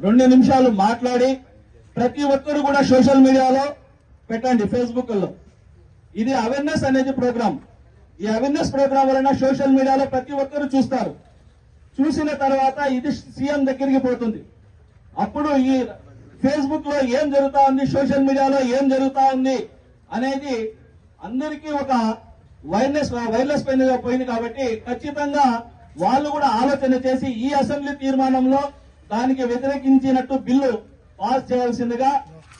2 నిమిషాలు మాట్లాడి ప్రతి ఒక్కరు కూడా సోషల్ మీడియాలో పెట్టండి, ఫేస్బుక్ లో. ఇది అవేర్నెస్ అనేది ప్రోగ్రామ్. ఈ అవేర్నెస్ ప్రోగ్రామ్ వలన సోషల్ మీడియాలో ప్రతి ఒక్కరు చూస్తారు. చూసిన తర్వాత ఇది సీఎం దగ్గరికి పోతుంది. అప్పుడు ఈ ఫేస్బుక్ లో ఏం జరుగుతా ఉంది, సోషల్ మీడియాలో ఏం జరుగుతా ఉంది అనేది అందరికీ ఒక వైర్లెస్ పోయింది. కాబట్టి ఖచ్చితంగా వాళ్ళు కూడా ఆలోచన చేసి ఈ అసెంబ్లీ తీర్మానంలో దానికి వ్యతిరేకించినట్టు బిల్లు పాస్ చేయాల్సిందిగా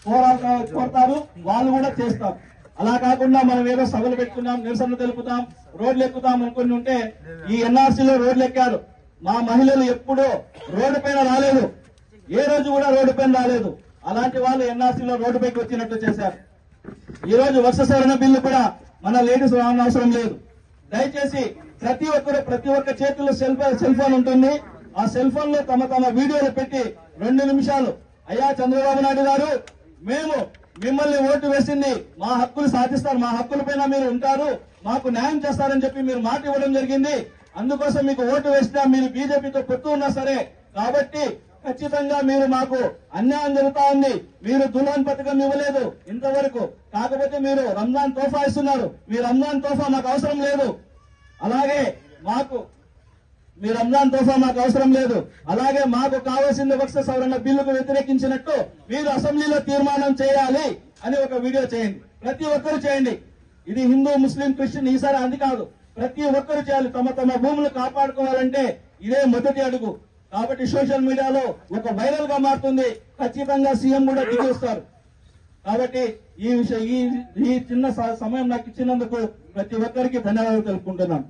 కోరతారు, వాళ్ళు కూడా చేస్తారు. అలా కాకుండా మనం ఏదో సభలు పెట్టుకున్నాం, నిరసన తెలుపుతాం, రోడ్లు ఎక్కుతాం అనుకుని ఉంటే ఈ ఎన్ఆర్సీలో రోడ్లు ఎక్కారు. మా మహిళలు ఎప్పుడూ రోడ్డు పైన రాలేదు, ఏ రోజు కూడా రోడ్డు పైన రాలేదు. అలాంటి వాళ్ళు ఎన్ఆర్సీలో రోడ్డు పైకి వచ్చినట్టు చేశారు. ఈ రోజు వరుస సవరణ బిల్లు కూడా మన లేడీస్ రావాల్సిన అవసరం లేదు. దయచేసి ప్రతి ఒక్క చేతిలో సెల్ ఫోన్ ఉంటుంది. ఆ సెల్ ఫోన్ లో తమ వీడియోలు పెట్టి 2 నిమిషాలు, అయ్యా చంద్రబాబు నాయుడు గారు, మేము మిమ్మల్ని ఓటు వేసింది మా హక్కులు సాధిస్తారు, మా హక్కుల పైన మీరు ఉంటారు, మాకు న్యాయం చేస్తారని చెప్పి మీరు మాట ఇవ్వడం జరిగింది. అందుకోసం మీకు ఓటు వేసినా మీరు బీజేపీతో పొత్తు ఉన్నా సరే, కాబట్టి ఖచ్చితంగా మీరు మాకు అన్యాయం జరుగుతా ఉంది. మీరు దుల్హన్ పథకం ఇవ్వలేదు ఇంతవరకు, కాకపోతే మీరు రంజాన్ తోఫా ఇస్తున్నారు. మీ రంజాన్ తోఫా మాకు అవసరం లేదు. అలాగే మీ రంజాన్ తోఫా మాకు అవసరం లేదు. అలాగే మాకు కావాల్సింది వక్ఫ్ సవరణ బిల్లుకు వ్యతిరేకించినట్టు మీరు అసెంబ్లీలో తీర్మానం చేయాలి అని ఒక వీడియో చేయండి. ప్రతి ఒక్కరు చేయండి. ఇది హిందూ, ముస్లిం, క్రిస్టియన్ ఈసారి అది కాదు, ప్రతి ఒక్కరు చేయాలి. తమ భూములు కాపాడుకోవాలంటే ఇదే మొదటి అడుగు. కాబట్టి సోషల్ మీడియాలో ఒక వైరల్ గా మారుతుంది. ఖచ్చితంగా సీఎం కూడా దిగి వస్తారు. కాబట్టి ఈ చిన్న సమయం నాకు ఇచ్చినందుకు ప్రతి ఒక్కరికి ధన్యవాదాలు తెలుపుకుంటున్నాను.